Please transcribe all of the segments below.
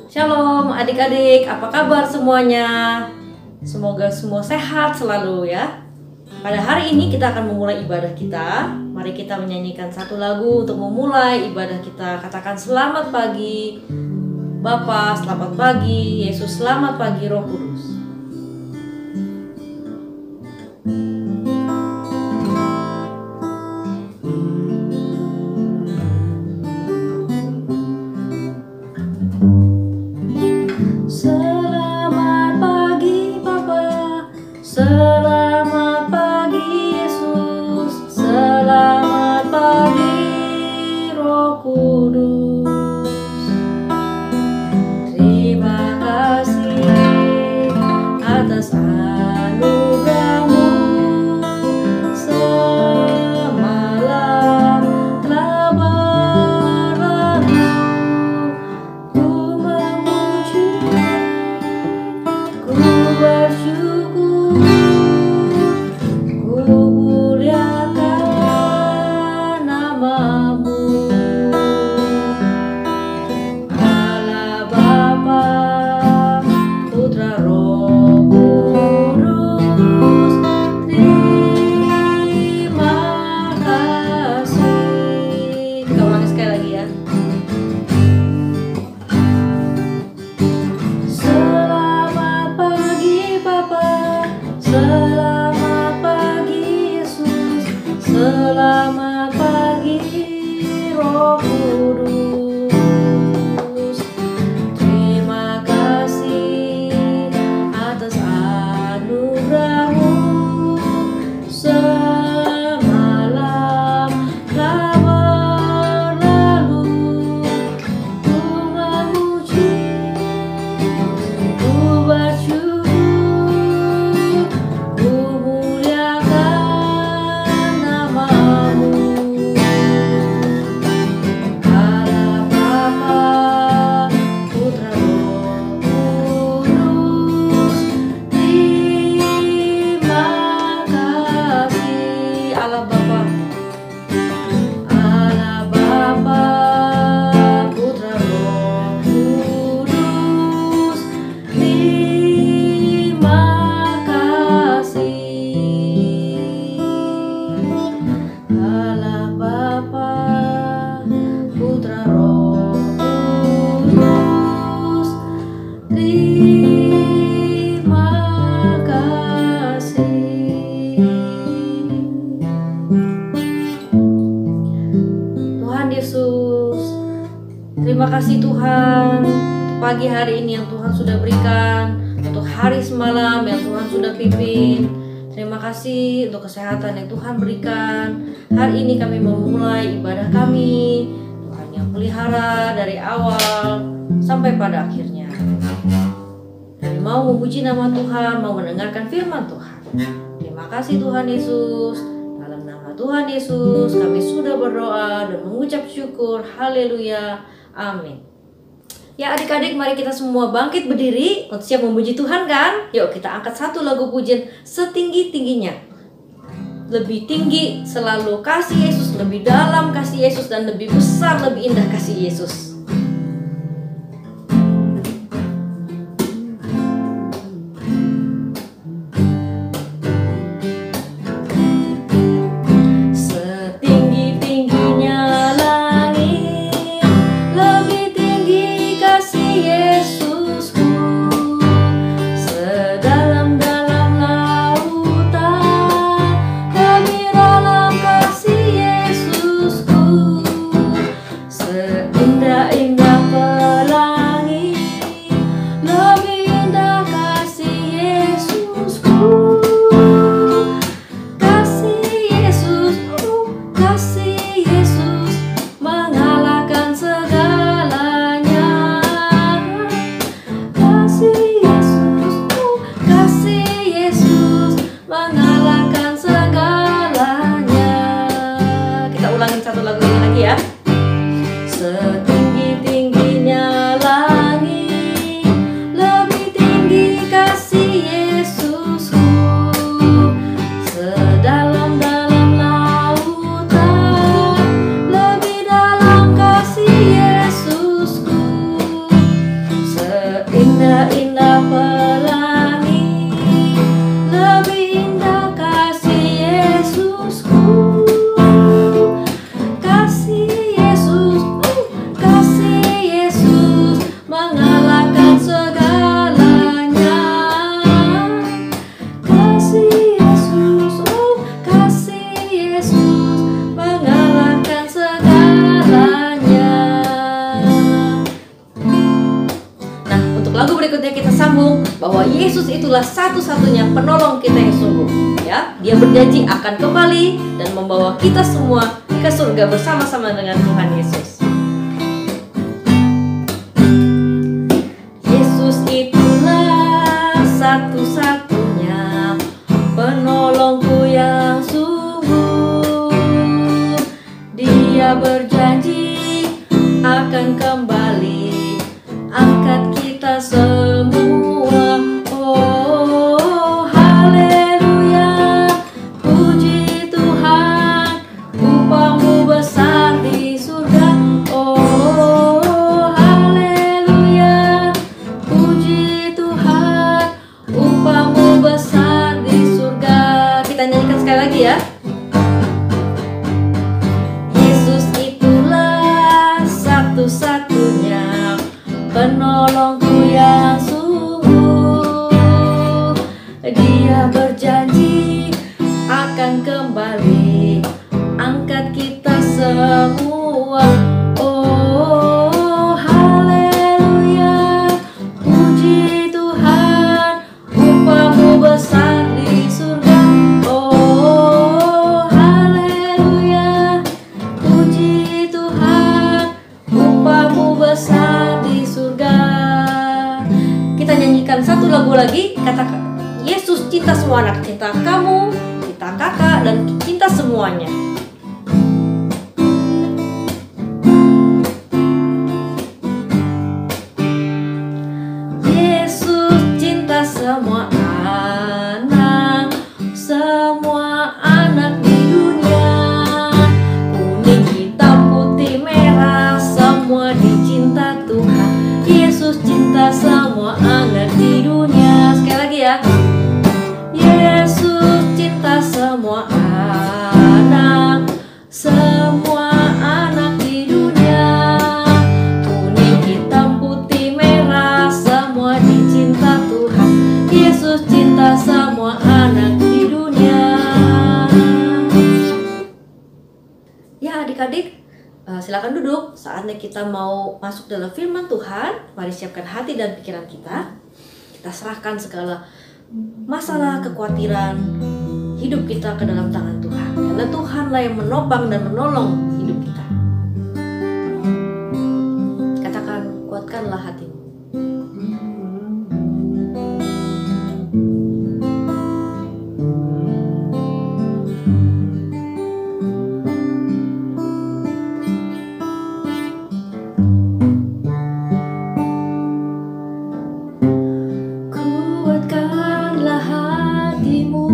Shalom adik-adik, apa kabar semuanya? Semoga semua sehat selalu ya. Pada hari ini kita akan memulai ibadah kita. Mari kita menyanyikan satu lagu untuk memulai ibadah kita. Katakan selamat pagi Bapa, selamat pagi Yesus, selamat pagi Roh Kudus. Selamat pagi Bapa, selamat pagi Yesus, selamat pagi Roh Kudus. Terima kasih atas anugerah-Mu, semalam telah berlalu. Ku memuji, ku bersyukur, ku muliakan nama-Mu. Allah Bapa, Putra Roh Kudus, terima kasih. Kita ulangi sekali lagi ya. Selamat pagi Bapa, selamat pagi Yesus, selamat pagi Roh Kudus. Terima kasih atas anugerah-Mu, semalam telah berlalu. Ku memuji, ku bersyukur, ku muliakan nama-Mu. Allah Bapa, Putra Roh Kudus, terima kasih. Allah Bapa, Allah Bapa, Putra Roh Kudus, terima kasih. Allah Bapa, Putra Roh Kudus, terima kasih. Tuhan Yesus, terima kasih Tuhan untuk pagi hari ini yang Tuhan sudah berikan, untuk hari semalam yang Tuhan sudah pimpin. Terima kasih untuk kesehatan yang Tuhan berikan. Hari ini kami memulai ibadah kami. Tuhan yang pelihara dari awal sampai pada akhirnya. Kami mau memuji nama Tuhan, mau mendengarkan firman Tuhan. Terima kasih Tuhan Yesus. Dalam nama Tuhan Yesus kami sudah berdoa dan mengucap syukur. Haleluya. Amin. Ya adik-adik, mari kita semua bangkit berdiri untuk siap memuji Tuhan kan? Yuk kita angkat satu lagu pujian setinggi-tingginya. Lebih tinggi selalu kasih Yesus, lebih dalam kasih Yesus, dan lebih besar, lebih indah kasih Yesus. Setinggi-tingginya langit, lebih tinggi kasih Yesusku. Sedalam-dalam lautan, lebih dalam kasih Yesusku. Seindah Yesus itulah satu-satunya penolong kita yang sungguh, ya. Dia berjanji akan kembali dan membawa kita semua ke surga bersama-sama dengan Tuhan Yesus. Yesus itulah satu-satunya penolongku yang sungguh. Dia berjanji akan kembali angkat kita semua. Oh haleluya, puji Tuhan, upahmu besar di surga. Oh haleluya, puji Tuhan, upahmu besar di surga. Kita nyanyikan sekali lagi ya. Yesus itulah satu-satunya penolongku yang sungguh. Dia berjanji akan kembali angkat kita semua. Oh haleluya, puji Tuhan, upahmu besar di surga. Oh haleluya, puji Tuhan, upahmu besar di surga. Kita nyanyikan satu lagu lagi. Katakan, Yesus cinta semua anak, cinta kamu, cinta kakak, dan cinta semuanya. Yesus cinta semua anak di dunia. Kuning, hitam, putih, merah, semua dicinta Tuhan. Yesus cinta semua anak di dunia. Sekali lagi ya. Yesus cinta semua anak di dunia. Kuning, hitam, putih, merah, semua dicinta Tuhan. Yesus cinta semua anak di dunia. Ya adik-adik, silakan duduk. Saatnya kita mau masuk dalam firman Tuhan. Mari siapkan hati dan pikiran kita. Kita serahkan segala masalah, kekhawatiran hidup kita ke dalam tangan Tuhan. Karena Tuhanlah yang menopang dan menolong hidup kita. Katakan, kuatkanlah hatimu. Kuatkanlah hatimu.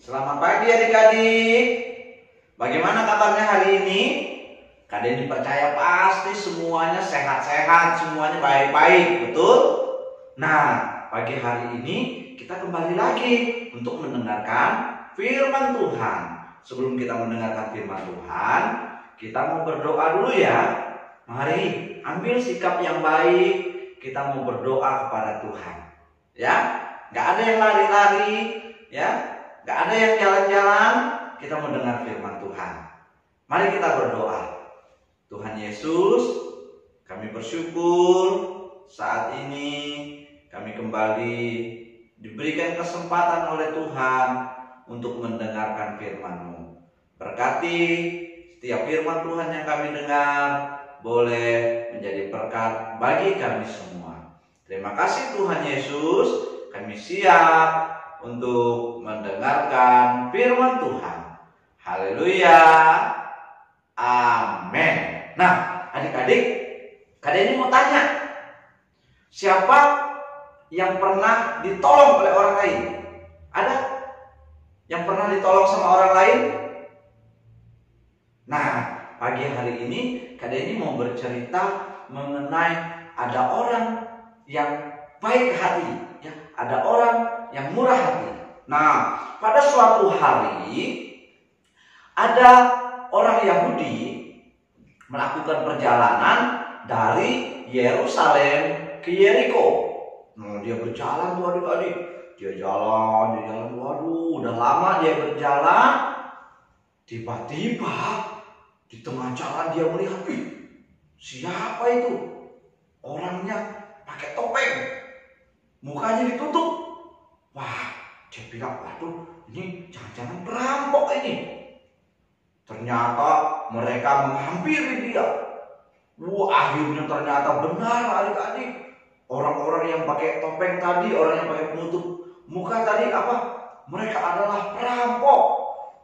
Selamat pagi adik-adik. Bagaimana kabarnya hari ini? Kak Denny percaya pasti semuanya sehat-sehat, semuanya baik-baik, betul? Nah, pagi hari ini kita kembali lagi untuk mendengarkan firman Tuhan. Sebelum kita mendengarkan firman Tuhan, kita mau berdoa dulu ya. Mari ambil sikap yang baik. Kita mau berdoa kepada Tuhan. Ya, nggak ada yang lari-lari, ya. Gak ada yang jalan-jalan, kita mendengar firman Tuhan. Mari kita berdoa. Tuhan Yesus, kami bersyukur saat ini kami kembali diberikan kesempatan oleh Tuhan untuk mendengarkan firman-Mu. Berkati setiap firman Tuhan yang kami dengar boleh menjadi berkat bagi kami semua. Terima kasih Tuhan Yesus, kami siap untuk mendengarkan firman Tuhan. Haleluya. Amin. Nah, adik-adik, Kak Denny mau tanya, siapa yang pernah ditolong oleh orang lain? Ada yang pernah ditolong sama orang lain? Nah, pagi hari ini Kak Denny mau bercerita mengenai ada orang yang baik hati, ya, ada orang yang murah hati. Nah, pada suatu hari ada orang Yahudi melakukan perjalanan dari Yerusalem ke Yeriko. Nah, dia berjalan tuh adik-adik. Dia jalan, waduh, udah lama dia berjalan. Tiba-tiba di tengah jalan dia melihat, siapa itu? Orangnya pakai topeng, mukanya ditutup. Wah, dia bilang, waduh, ini jangan-jangan perampok ini. Ternyata mereka menghampiri dia. Wah, akhirnya ternyata benar adik-adik. Orang-orang yang pakai topeng tadi, orang yang pakai penutup muka tadi apa? Mereka adalah perampok.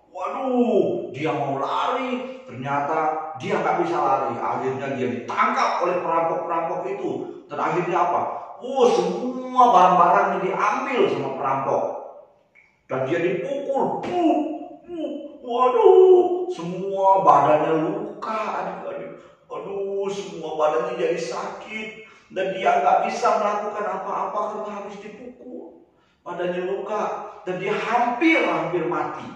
Waduh, dia mau lari, ternyata dia nggak bisa lari. Akhirnya dia ditangkap oleh perampok-perampok itu. Dan akhirnya apa? Semua barang-barangnya diambil sama perampok. Dan dia dipukul. Waduh, semua badannya luka adik-adik. Aduh, semua badannya jadi sakit. Dan dia nggak bisa melakukan apa-apa karena habis dipukul. Badannya luka. Dan dia hampir mati.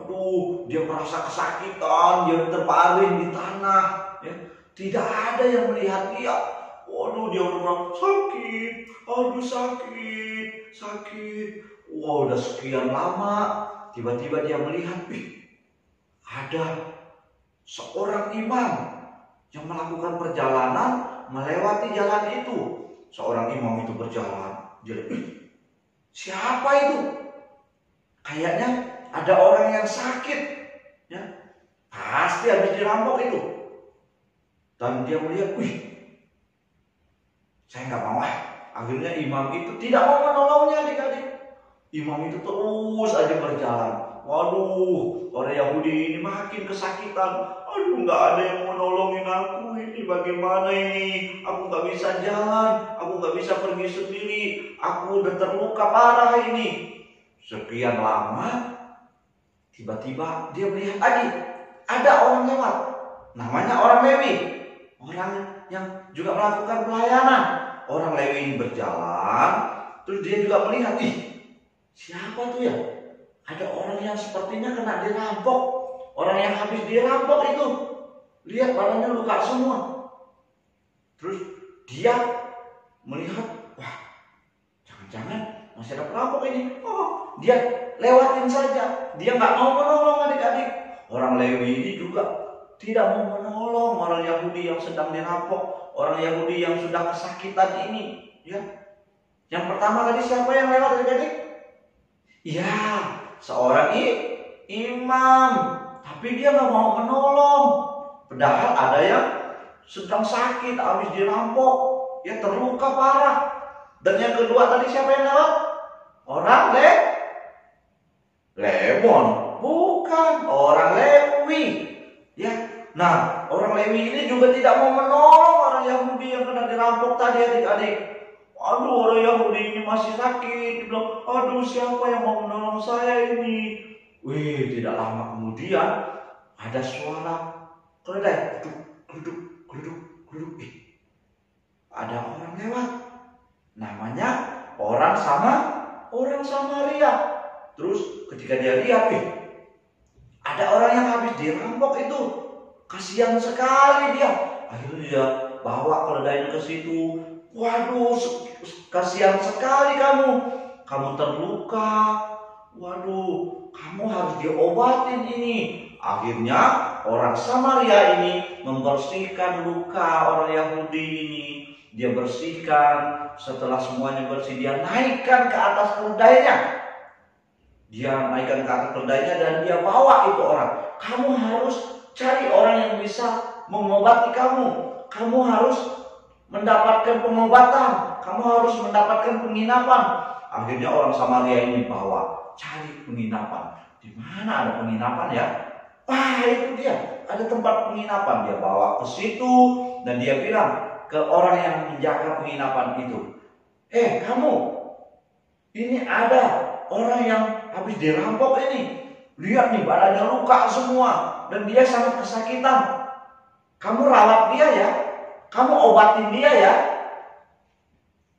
Aduh, dia merasa kesakitan. Dia terbaring di tanah, ya. Tidak ada yang melihat dia. Waduh, dia udah sakit. Aduh, sakit. Wah, udah sekian lama. Tiba-tiba dia melihat, ada seorang imam yang melakukan perjalanan melewati jalan itu. Seorang imam itu berjalan. Dia lihat, siapa itu? Kayaknya ada orang yang sakit, ya. Pasti habis dirampok itu. Dan dia melihat, saya nggak mau. Akhirnya imam itu tidak mau menolongnya adik-adik. Imam itu terus aja berjalan. Waduh, orang Yahudi ini makin kesakitan. Aduh, nggak ada yang mau nolongin aku. Ini bagaimana ini? Aku nggak bisa jalan. Aku nggak bisa pergi sendiri. Aku udah terluka parah ini. Sekian lama, tiba-tiba dia melihat lagi. Ada orang lewat. Namanya orang Lewi. Orang yang juga melakukan pelayanan. Orang Lewi ini berjalan. Terus dia juga melihat, siapa tuh ya? Ada orang yang sepertinya kena dirampok. Orang yang habis dirampok itu. Lihat badannya luka semua. Terus dia melihat, wah, jangan-jangan masih ada perampok ini. Dia lewatin saja. Dia nggak mau menolong adik-adik. Orang Lewi ini juga tidak mau menolong orang Yahudi yang sedang dirampok, orang Yahudi yang sudah kesakitan ini, ya. Yang pertama tadi siapa yang lewat adik-adik? Ya, seorang imam, tapi dia nggak mau menolong. Padahal ada yang sedang sakit, habis dirampok, ya terluka parah. Dan yang kedua tadi siapa yang lewat? Orang Lemon, bukan orang Lewi. Ya, nah orang Lewi ini juga tidak mau menolong orang Yahudi yang kena dirampok tadi adik-adik. Aduh, orang Yahudi ini masih sakit. Dia bilang, aduh siapa yang mau menolong saya ini? Wih, tidak lama kemudian ada suara keledai, gluduk. Ada orang lewat. Namanya orang Samaria. Terus ketika dia lihat, ada orang yang habis dirampok itu. Kasihan sekali dia. Akhirnya dia bawa keledainya ke situ. Waduh, kasihan sekali kamu. Kamu terluka. Waduh, kamu harus diobatin ini. Akhirnya orang Samaria ini membersihkan luka orang Yahudi ini. Dia bersihkan. Setelah semuanya bersih, dia naikkan ke atas keledainya. Dan dia bawa itu orang. Kamu harus cari orang yang bisa mengobati kamu. Kamu harus mendapatkan pengobatan. Kamu harus mendapatkan penginapan. Akhirnya orang Samaria ini bawa cari penginapan. Di mana ada penginapan ya? Wah, itu dia. Ada tempat penginapan. Dia bawa ke situ dan dia bilang ke orang yang menjaga penginapan itu, kamu, ini ada orang yang habis dirampok ini. Lihat nih, badannya luka semua dan dia sangat kesakitan. Kamu rawat dia ya, kamu obatin dia ya.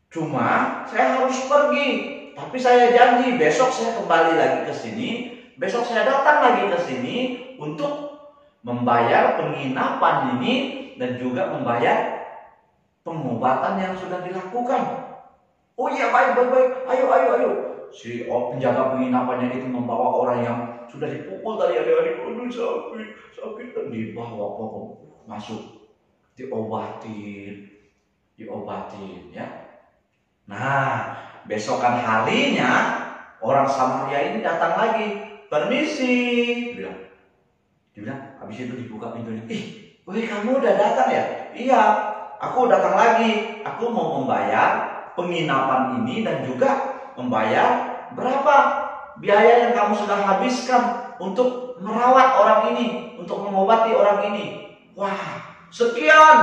Cuma saya harus pergi, tapi saya janji besok saya kembali lagi ke sini. Besok saya datang lagi ke sini untuk membayar penginapan ini dan juga membayar pengobatan yang sudah dilakukan. Oh iya, baik. Ayo. Si penjaga penginapannya itu membawa orang yang sudah dipukul tadi adik-adik. Aduh, sakit dan dibawa masuk, diobatin ya. Nah, besokan harinya orang Samaria ini datang lagi. Permisi, dibilang, habis itu dibuka pintunya. Kamu udah datang ya? Iya, aku datang lagi. Aku mau membayar penginapan ini dan juga membayar berapa biaya yang kamu sudah habiskan untuk merawat orang ini, untuk mengobati orang ini. Wah, sekian.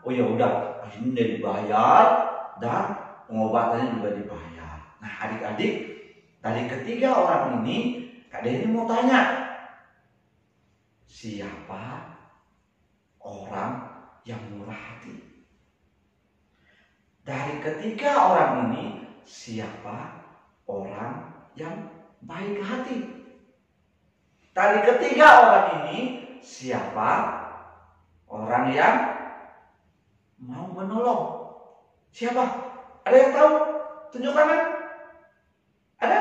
Oh ya udah, akhirnya dia dibayar dan pengobatannya juga dibayar. Nah, adik-adik, dari ketiga orang ini, Kak Denny mau tanya, siapa orang yang murah hati? Dari ketiga orang ini, siapa orang yang baik hati? Dari ketiga orang ini, siapa orang yang mau menolong? Siapa? Ada yang tahu? Tunjuk tangan. Ada?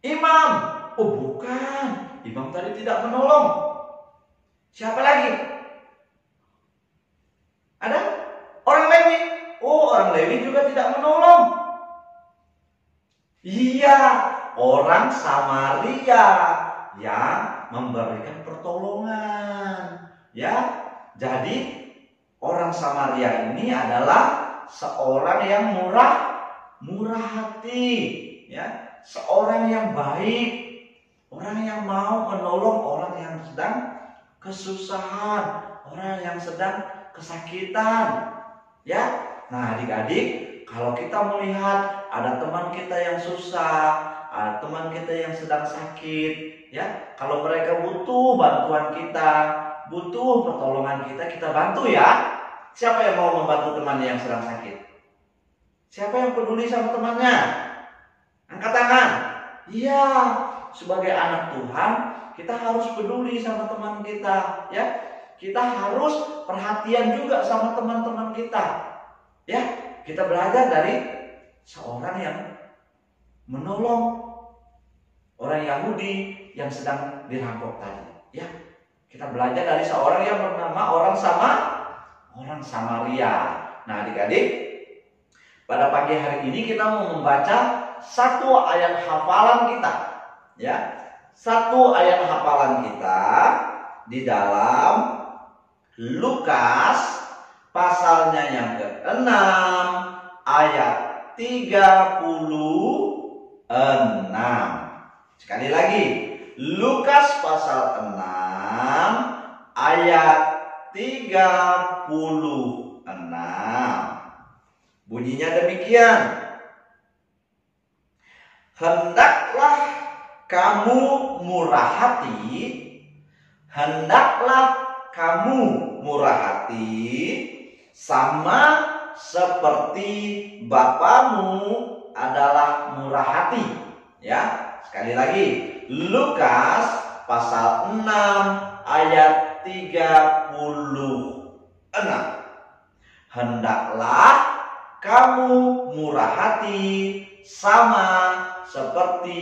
Imam. Oh bukan, imam tadi tidak menolong. Siapa lagi? Ada? Orang Lewi. Oh, orang Lewi juga tidak menolong. Iya, orang Samaria yang memberikan pertolongan. Ya, jadi orang Samaria ini adalah seorang yang murah hati, ya. Seorang yang baik, orang yang mau menolong orang yang sedang kesusahan, orang yang sedang kesakitan, ya. Nah, adik-adik, kalau kita melihat ada teman kita yang susah, ada teman kita yang sedang sakit, ya, kalau mereka butuh bantuan kita, butuh pertolongan kita bantu ya. Siapa yang mau membantu temannya yang sedang sakit? Siapa yang peduli sama temannya? Angkat tangan. Iya, sebagai anak Tuhan, kita harus peduli sama teman kita, ya. Kita harus perhatian juga sama teman-teman kita, ya. Kita belajar dari seorang yang menolong orang Yahudi yang sedang dirampok tadi. Ya, kita belajar dari seorang yang bernama orang Samaria. Nah, adik-adik, pada pagi hari ini kita mau membaca satu ayat hafalan kita. Ya, satu ayat hafalan kita di dalam Lukas pasalnya yang ke-6 ayat 36. Sekali lagi, Lukas pasal 6 ayat 36. Bunyinya demikian. Hendaklah kamu murah hati, hendaklah kamu murah hati, sama seperti Bapamu adalah murah hati. Ya, sekali lagi, Lukas pasal 6 ayat 36. Hendaklah kamu murah hati, sama seperti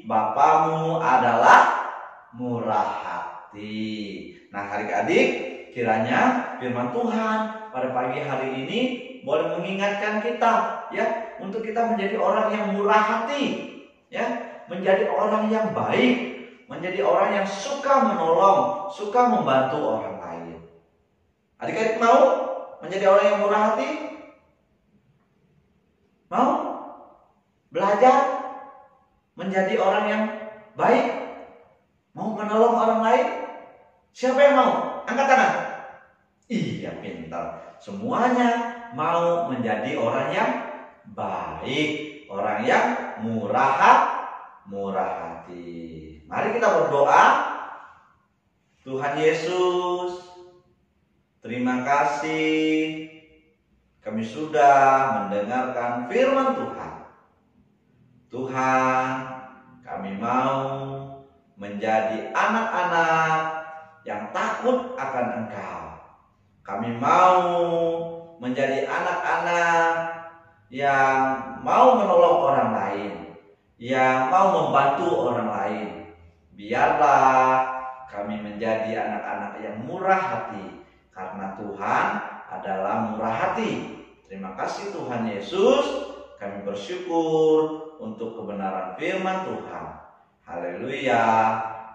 Bapamu adalah murah hati. Nah, adik-adik, kiranya firman Tuhan pada pagi hari ini boleh mengingatkan kita, ya, untuk kita menjadi orang yang murah hati, ya, menjadi orang yang baik, menjadi orang yang suka menolong, suka membantu orang lain. Adik-adik mau menjadi orang yang murah hati? Mau belajar menjadi orang yang baik, mau menolong orang lain? Siapa yang mau? Angkat tangan. Iya, pintar. Semuanya mau menjadi orang yang baik, orang yang murah hati. Mari kita berdoa. Tuhan Yesus, terima kasih kami sudah mendengarkan firman Tuhan. Tuhan, kami mau menjadi anak-anak yang takut akan Engkau. Kami mau menjadi anak-anak yang mau menolong orang lain, yang mau membantu orang lain. Biarlah kami menjadi anak-anak yang murah hati, karena Tuhan adalah murah hati. Terima kasih Tuhan Yesus. Kami bersyukur untuk kebenaran firman Tuhan. Haleluya.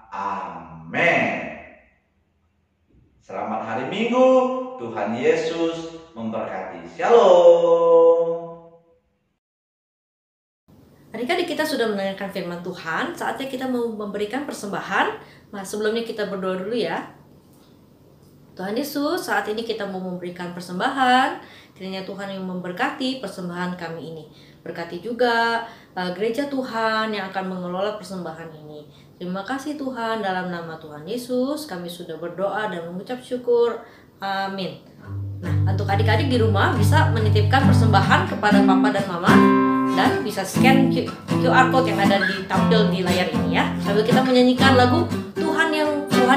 Amin. Selamat hari Minggu. Tuhan Yesus memberkati. Shalom. Adik-adik, kita sudah mendengarkan firman Tuhan. Saatnya kita mau memberikan persembahan. Nah, sebelumnya kita berdoa dulu ya. Tuhan Yesus, saat ini kita mau memberikan persembahan. Kiranya Tuhan yang memberkati persembahan kami ini. Berkati juga gereja Tuhan yang akan mengelola persembahan ini. Terima kasih Tuhan, dalam nama Tuhan Yesus kami sudah berdoa dan mengucap syukur. Amin. Nah, untuk adik-adik di rumah bisa menitipkan persembahan kepada papa dan mama, dan bisa scan QR code yang ada ditampil di layar ini ya. Sambil kita menyanyikan lagu Tuhan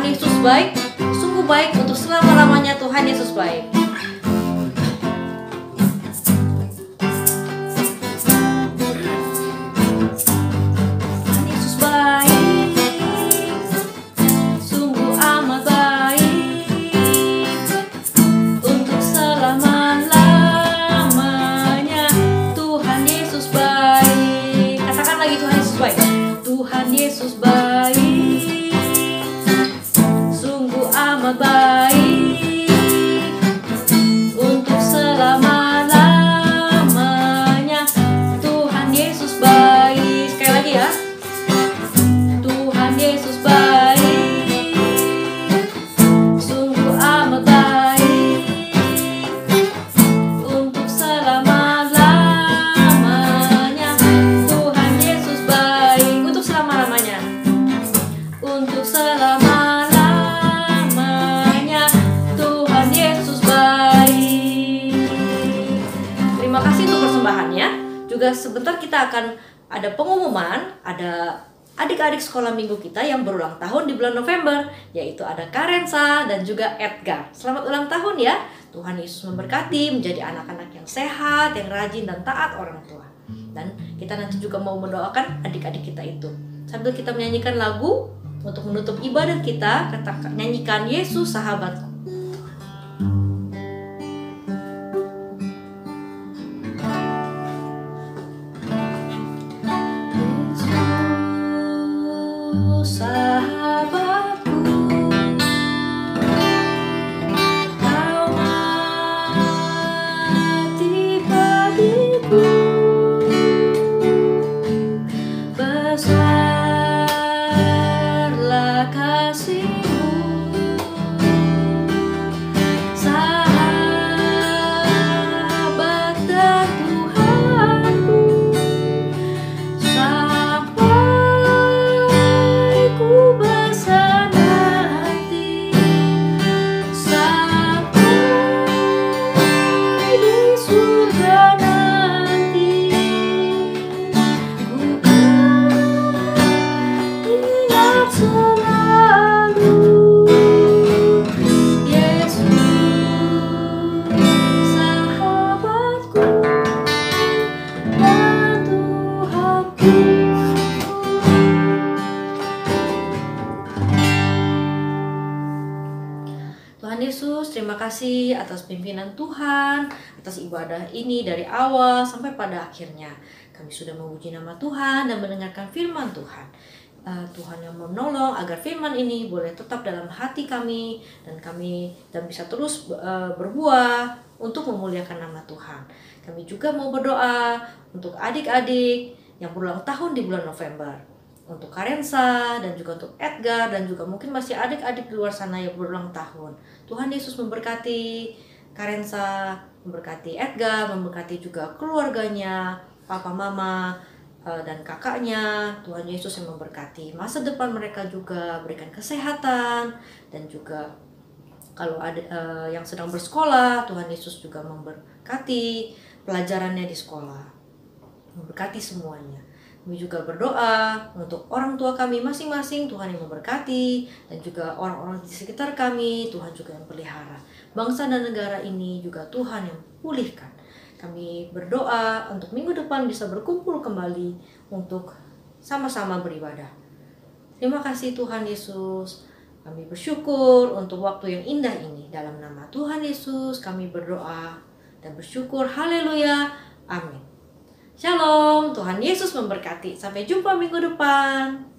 Yesus baik, sungguh baik untuk selama-lamanya. Tuhan Yesus baik. Yesus baik, sungguh amat baik, untuk selama-lamanya. Tuhan Yesus baik. Sekali lagi ya. Tuhan Yesus baik, sungguh amat baik, untuk selama-lamanya. Tuhan Yesus baik, untuk selama-lamanya. Untuk selama-lamanya Tuhan Yesus baik. Terima kasih untuk persembahannya. Juga sebentar kita akan ada pengumuman. Ada adik-adik sekolah minggu kita yang berulang tahun di bulan November, yaitu ada Karensa dan juga Edgar. Selamat ulang tahun ya. Tuhan Yesus memberkati, menjadi anak-anak yang sehat, yang rajin dan taat orang tua. Dan kita nanti juga mau mendoakan adik-adik kita itu. Sambil kita menyanyikan lagu Untuk menutup ibadat kita, nyanyikan Yesus Sahabatku. Yesus sahabatku, kau mati bagiku. Besarlah kasih-Mu, sahabat dan Tuhanku, sampai ku besar nanti, sampai di surga nanti. Ku ingat selalu Yesus sahabatku dan Tuhanku. Tuhan Yesus, terima kasih atas pimpinan Tuhan, atas ibadah ini dari awal sampai pada akhirnya. Kami sudah memuji nama Tuhan dan mendengarkan firman Tuhan. Tuhan yang menolong agar firman ini boleh tetap dalam hati kami dan bisa terus berbuah untuk memuliakan nama Tuhan. Kami juga mau berdoa untuk adik-adik yang berulang tahun di bulan November, untuk Karensa dan juga untuk Edgar, dan juga mungkin masih adik-adik di luar sana yang berulang tahun. Tuhan Yesus memberkati Karensa, memberkati Edgar, memberkati juga keluarganya, papa mama dan kakaknya. Tuhan Yesus yang memberkati masa depan mereka juga, berikan kesehatan, dan juga kalau ada yang sedang bersekolah, Tuhan Yesus juga memberkati pelajarannya di sekolah, memberkati semuanya. Kami juga berdoa untuk orang tua kami masing-masing, Tuhan yang memberkati, dan juga orang-orang di sekitar kami, Tuhan juga yang pelihara. Bangsa dan negara ini juga Tuhan yang pulihkan. Kami berdoa untuk minggu depan bisa berkumpul kembali untuk sama-sama beribadah. Terima kasih Tuhan Yesus. Kami bersyukur untuk waktu yang indah ini. Dalam nama Tuhan Yesus kami berdoa dan bersyukur. Haleluya. Amin. Shalom, Tuhan Yesus memberkati. Sampai jumpa minggu depan.